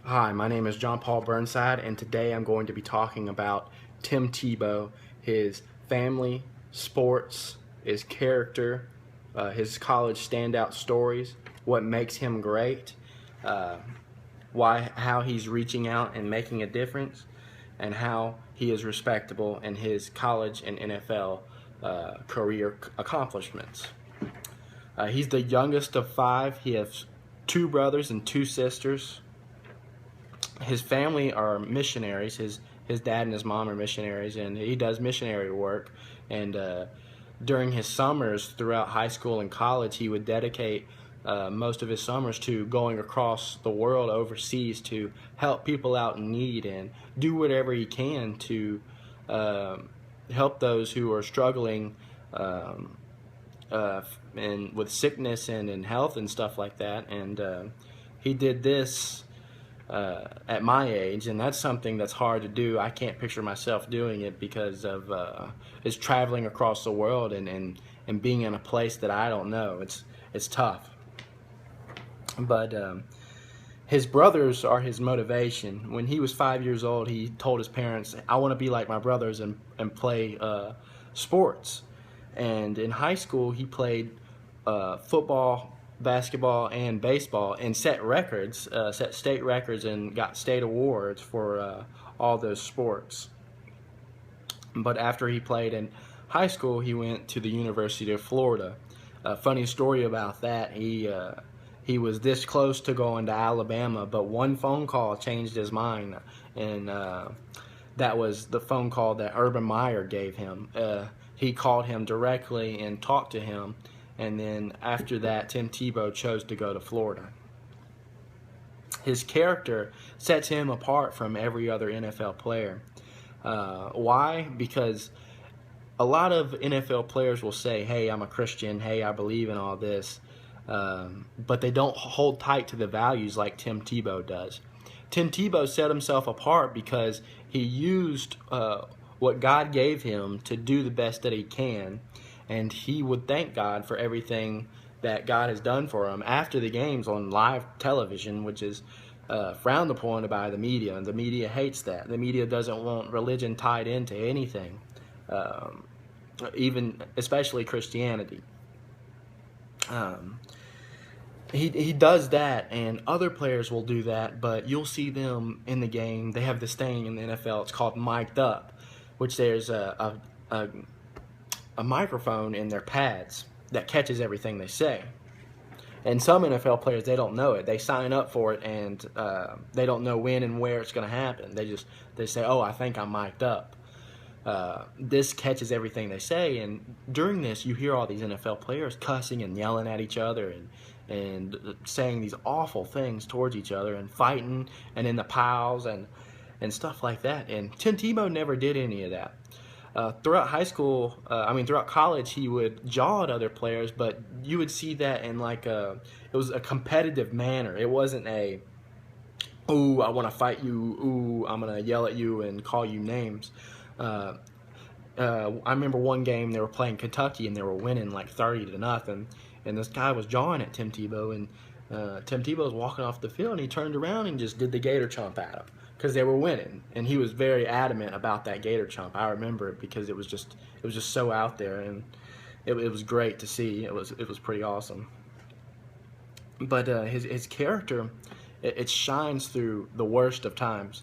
Hi, my name is John Paul Burnside, and today I'm going to be talking about Tim Tebow, his family, sports, his character, his college standout stories, what makes him great, uh, how he's reaching out and making a difference, and how he is respectable in his college and NFL career accomplishments. He's the youngest of five. He has two brothers and two sisters. His family are missionaries. His dad and his mom are missionaries, and he does missionary work. And during his summers throughout high school and college, he would dedicate most of his summers to going across the world overseas to help people out in need and do whatever he can to help those who are struggling and with sickness and in health and stuff like that. And he did this at my age, and that's something that's hard to do. I can't picture myself doing it because of is traveling across the world and being in a place that I don't know. It's tough. But his brothers are his motivation. When he was 5 years old, he told his parents, "I want to be like my brothers and play sports." And in high school, he played football, basketball, and baseball, and set records, set state records, and got state awards for all those sports. But after he played in high school, he went to the University of Florida. A funny story about that: he was this close to going to Alabama, but one phone call changed his mind, and that was the phone call that Urban Meyer gave him. He called him directly and talked to him, and then after that, Tim Tebow chose to go to Florida. His character sets him apart from every other NFL player. Why? Because a lot of NFL players will say, "Hey, I'm a Christian. Hey, I believe in all this," but they don't hold tight to the values like Tim Tebow does. Tim Tebow set himself apart because he used what God gave him to do the best that he can, and he would thank God for everything that God has done for him after the games on live television, which is frowned upon by the media, and the media hates that. The media doesn't want religion tied into anything, even especially Christianity. He does that, and other players will do that, but you'll see them in the game. They have this thing in the NFL, it's called mic'd up, which there's a microphone in their pads that catches everything they say. And some NFL players, they don't know it. They sign up for it, and they don't know when and where it's going to happen. They say, "Oh, I think I'm mic'd up." This catches everything they say, and during this, you hear all these NFL players cussing and yelling at each other and saying these awful things towards each other and fighting and in the piles and stuff like that. And Tim Tebow never did any of that. Throughout high school, throughout college, he would jaw at other players, but you would see that in it was a competitive manner. It wasn't a, "Ooh, I want to fight you. Ooh, I'm going to yell at you and call you names." I remember one game they were playing Kentucky and they were winning like 30-0, and this guy was jawing at Tim Tebow, and Tim Tebow was walking off the field and he turned around and just did the gator chomp at him because they were winning, and he was very adamant about that gator chomp. I remember it because it was just so out there, and it was great to see. It was pretty awesome. But his character, it shines through the worst of times,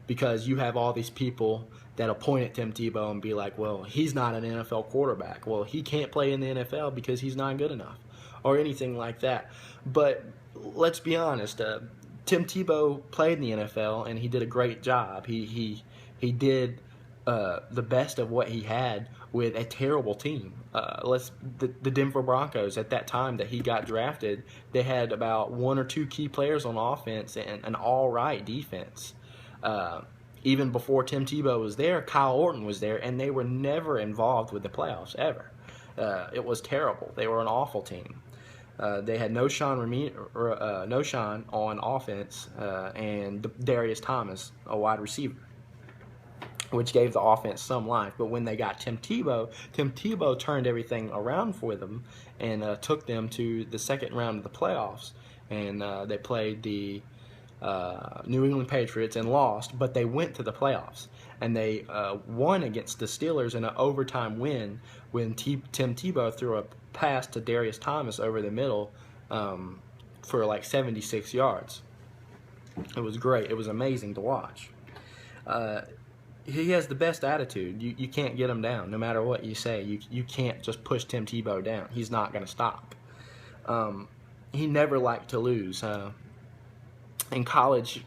because you have all these people that'll point at Tim Tebow and be like, "Well, he's not an NFL quarterback. Well, he can't play in the NFL because he's not good enough," or anything like that. But let's be honest, Tim Tebow played in the NFL and he did a great job. He did the best of what he had with a terrible team. The Denver Broncos at that time that he got drafted, they had about one or two key players on offense and an all-right defense. Even before Tim Tebow was there, Kyle Orton was there, and they were never involved with the playoffs, ever. It was terrible. They were an awful team. They had no Sean on offense, and Darius Thomas, a wide receiver, which gave the offense some life. But when they got Tim Tebow turned everything around for them and took them to the second round of the playoffs. And they played the New England Patriots and lost, but they went to the playoffs. And they won against the Steelers in an overtime win when Tim Tebow threw a pass to Darius Thomas over the middle for like 76 yards. It was great. It was amazing to watch. He has the best attitude. You can't get him down. No matter what you say, you can't just push Tim Tebow down. He's not going to stop. He never liked to lose. In college,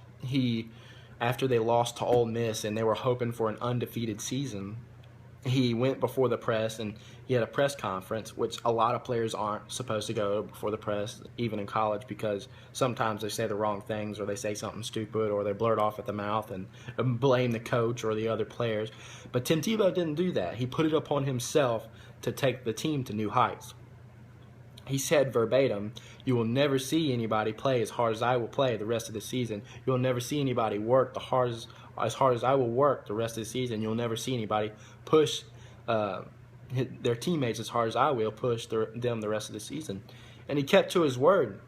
after they lost to Ole Miss and they were hoping for an undefeated season, he went before the press and he had a press conference, which a lot of players aren't supposed to go before the press, even in college, because sometimes they say the wrong things or they say something stupid or they blurt off at the mouth and blame the coach or the other players. But Tim Tebow didn't do that. He put it upon himself to take the team to new heights. He said verbatim, "You will never see anybody play as hard as I will play the rest of the season. You'll never see anybody work as hard as I will work the rest of the season. You'll never see anybody push their teammates as hard as I will push them the rest of the season." And he kept to his word.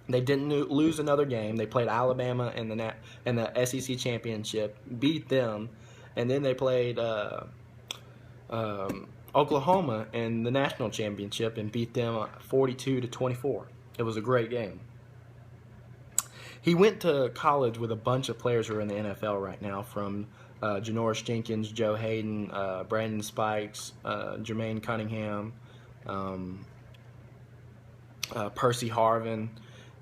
They didn't lose another game. They played Alabama in the SEC championship, beat them, and then they played Oklahoma in the national championship and beat them 42-24. It was a great game. He went to college with a bunch of players who are in the NFL right now, from Janoris Jenkins, Joe Hayden, Brandon Spikes, Jermaine Cunningham, Percy Harvin,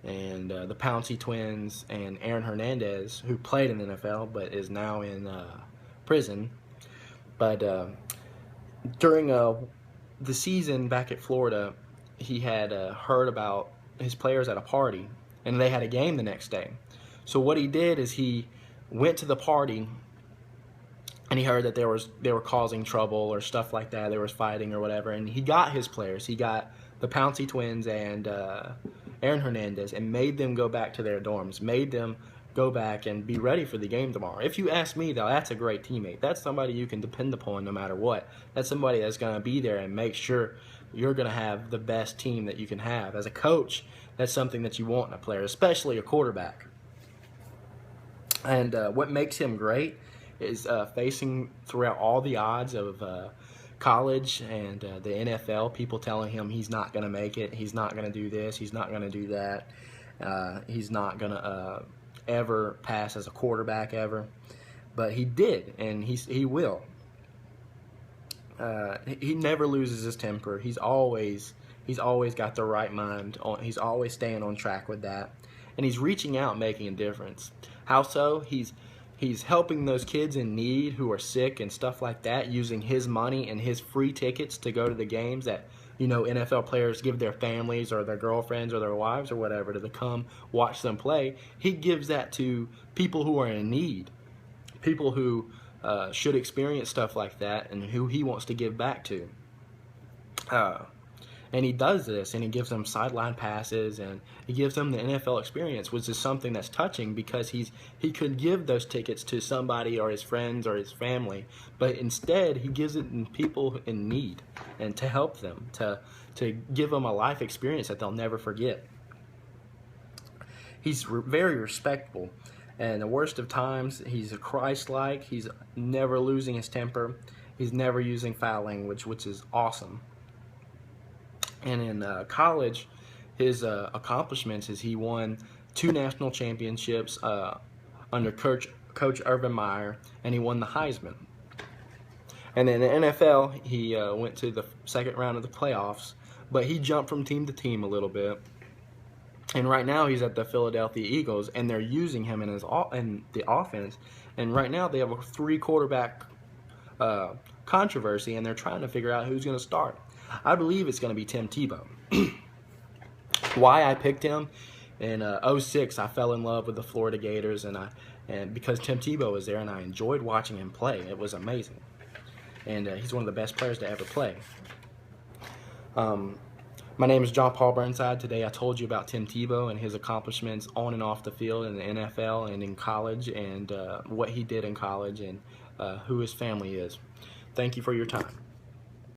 and the Pouncey twins, and Aaron Hernandez, who played in the NFL but is now in prison. But during the season back at Florida, he had heard about his players at a party, and they had a game the next day. So what he did is he went to the party, and he heard that they were causing trouble or stuff like that. There was fighting or whatever, and he got his players. He got the Pouncey twins and Aaron Hernandez and made them go back to their dorms, made them go back and be ready for the game tomorrow. If you ask me, though, that's a great teammate. That's somebody you can depend upon no matter what. That's somebody that's going to be there and make sure you're going to have the best team that you can have. As a coach, that's something that you want in a player, especially a quarterback. And what makes him great is facing throughout all the odds of college and the NFL, people telling him he's not going to make it, he's not going to do this, he's not going to do that, he's not going to ever pass as a quarterback ever. But he did, and he will. He never loses his temper. He's always got the right mind. He's always staying on track with that, and he's reaching out, making a difference. How so? He's helping those kids in need who are sick and stuff like that, using his money and his free tickets to go to the games that, you know, NFL players give their families or their girlfriends or their wives or whatever to come watch them play. He gives that to people who are in need, people who should experience stuff like that and who he wants to give back to. And he does this, and he gives them sideline passes, and he gives them the NFL experience, which is something that's touching, because he could give those tickets to somebody or his friends or his family, but instead he gives it to people in need and to help them, to give them a life experience that they'll never forget. He's very respectful, and the worst of times, he's a Christ-like. He's never losing his temper. He's never using foul language, which is awesome. And in college, his accomplishments is he won 2 national championships under Coach Urban Meyer, and he won the Heisman. And in the NFL, he went to the second round of the playoffs, but he jumped from team to team a little bit. And right now, he's at the Philadelphia Eagles, and they're using him in the offense. And right now, they have a 3-quarterback controversy, and they're trying to figure out who's going to start. I believe it's going to be Tim Tebow. Why I picked him? In 2006, I fell in love with the Florida Gators, and because Tim Tebow was there, and I enjoyed watching him play. It was amazing. And he's one of the best players to ever play. My name is John Paul Burnside. Today I told you about Tim Tebow and his accomplishments on and off the field in the NFL and in college, and what he did in college, and who his family is. Thank you for your time.